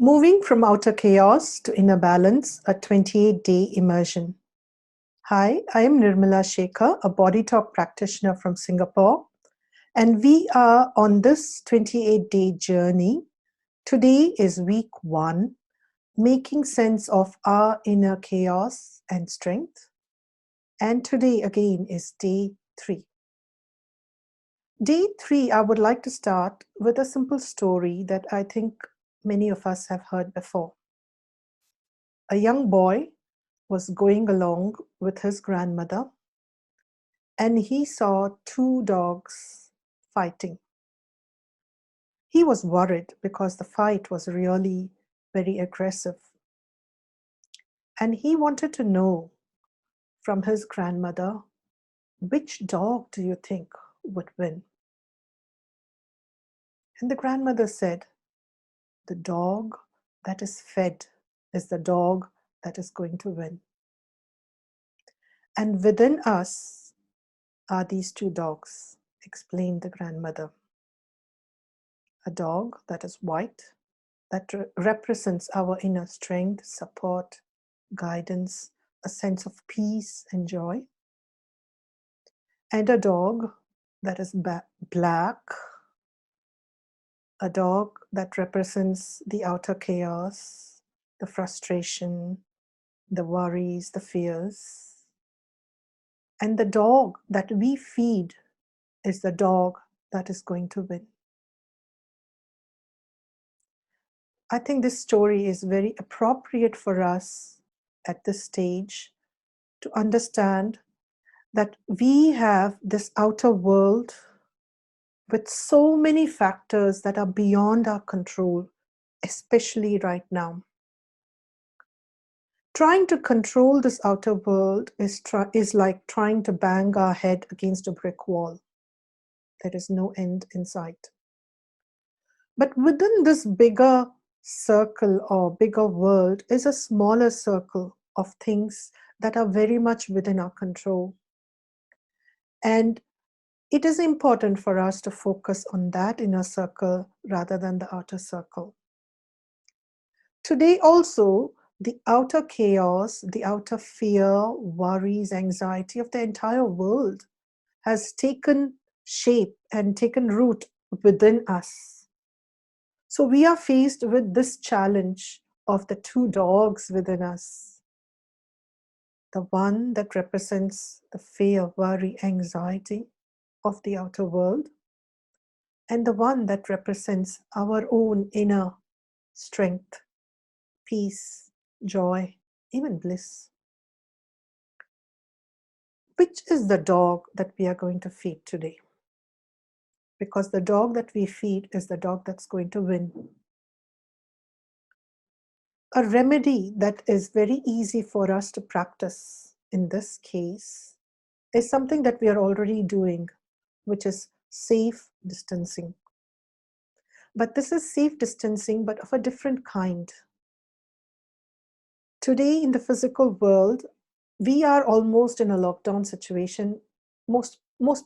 Moving from outer chaos to inner balance, a 28-day immersion. Hi, I am Nirmala Shekhar, a body talk practitioner from Singapore, and we are on this 28-day journey. Today is week 1, making sense of our inner chaos and strength. And today again is day 3. Day 3, I would like to start with a simple story that I think many of us have heard before. A young boy was going along with his grandmother and he saw 2 dogs fighting. He was worried because the fight was really very aggressive. And he wanted to know from his grandmother, which dog do you think would win? And the grandmother said, the dog that is fed is the dog that is going to win. And within us are these 2 dogs, explained the grandmother. A dog that is white, that represents our inner strength, support, guidance, a sense of peace and joy. And a dog that is black, a dog that represents the outer chaos, the frustration, the worries, the fears. And the dog that we feed is the dog that is going to win. I think this story is very appropriate for us at this stage to understand that we have this outer world with so many factors that are beyond our control, especially right now. Trying to control this outer world is like trying to bang our head against a brick wall. There is no end in sight. But within this bigger circle or bigger world is a smaller circle of things that are very much within our control. And it is important for us to focus on that inner circle rather than the outer circle. Today also, the outer chaos, the outer fear, worries, anxiety of the entire world has taken shape and taken root within us. So we are faced with this challenge of the 2 dogs within us. The one that represents the fear, worry, anxiety of the outer world, and the one that represents our own inner strength, peace, joy, even bliss. Which is the dog that we are going to feed today? Because the dog that we feed is the dog that's going to win. A remedy that is very easy for us to practice in this case is something that we are already doing, which is safe distancing. But this is safe distancing, but of a different kind. Today in the physical world, we are almost in a lockdown situation, most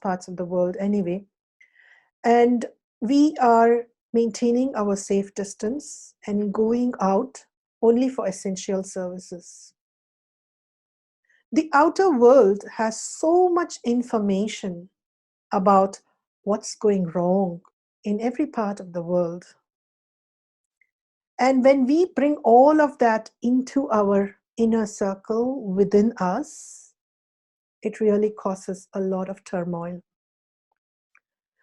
parts of the world anyway. And we are maintaining our safe distance and going out only for essential services. The outer world has so much information about what's going wrong in every part of the world. And when we bring all of that into our inner circle within us, it really causes a lot of turmoil.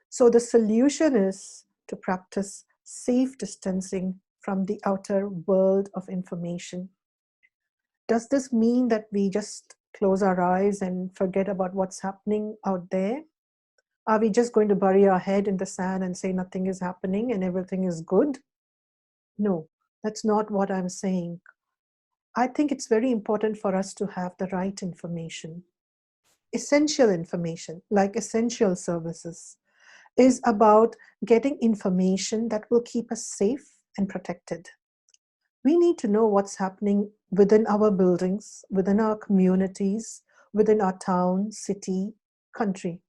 So the solution is to practice safe distancing from the outer world of information. Does this mean that we just close our eyes and forget about what's happening out there? Are we just going to bury our head in the sand and say nothing is happening and everything is good? No, that's not what I'm saying. I think it's very important for us to have the right information. Essential information, like essential services, is about getting information that will keep us safe and protected. We need to know what's happening within our buildings, within our communities, within our town, city, country.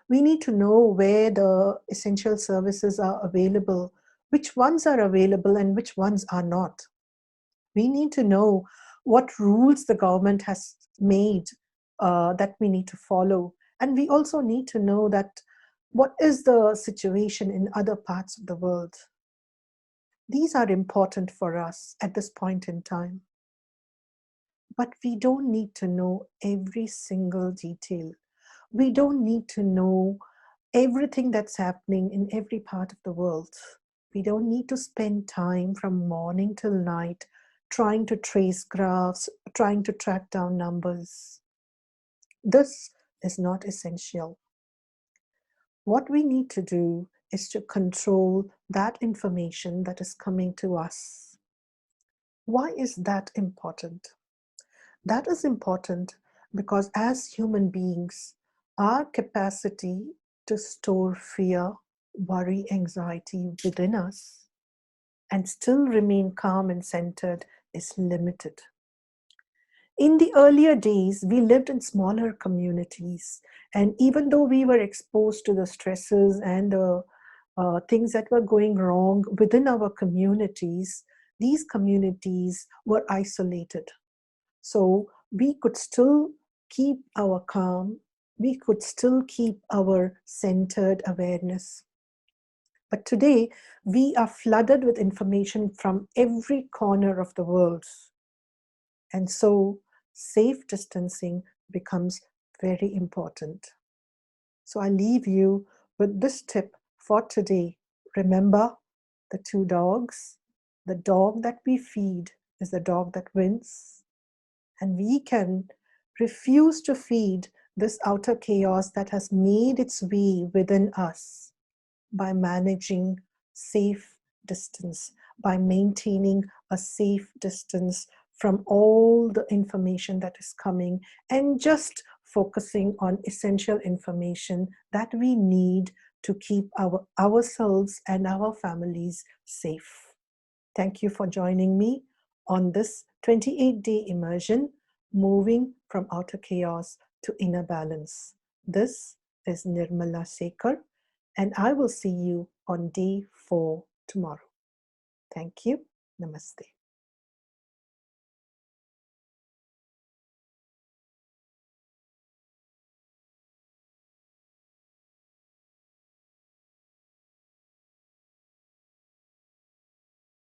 We need to know where the essential services are available which ones are available and which ones are not. We need to know what rules the government has made that we need to follow. And we also need to know that what is the situation in other parts of the world. These are important for us at this point in time. But we don't need to know every single detail. We don't need to know everything that's happening in every part of the world. We don't need to spend time from morning till night trying to trace graphs, trying to track down numbers. This is not essential. What we need to do is to control that information that is coming to us. Why is that important? That is important because as human beings, our capacity to store fear, worry, anxiety within us and still remain calm and centered is limited. In the earlier days, we lived in smaller communities, and even though we were exposed to the stresses and the things that were going wrong within our communities, these communities were isolated. So we could still keep our calm, we could still keep our centered awareness. But today, we are flooded with information from every corner of the world. And so, safe distancing becomes very important. So, I leave you with this tip for today. Remember the two dogs. The dog that we feed is the dog that wins. And we can refuse to feed this outer chaos that has made its way within us by managing safe distance, by maintaining a safe distance from all the information that is coming and just focusing on essential information that we need to keep ourselves and our families safe. Thank you for joining me on this 28-day immersion, moving from outer chaos to inner balance. This is Nirmala Sekar, and I will see you on day 4 tomorrow. Thank you. Namaste.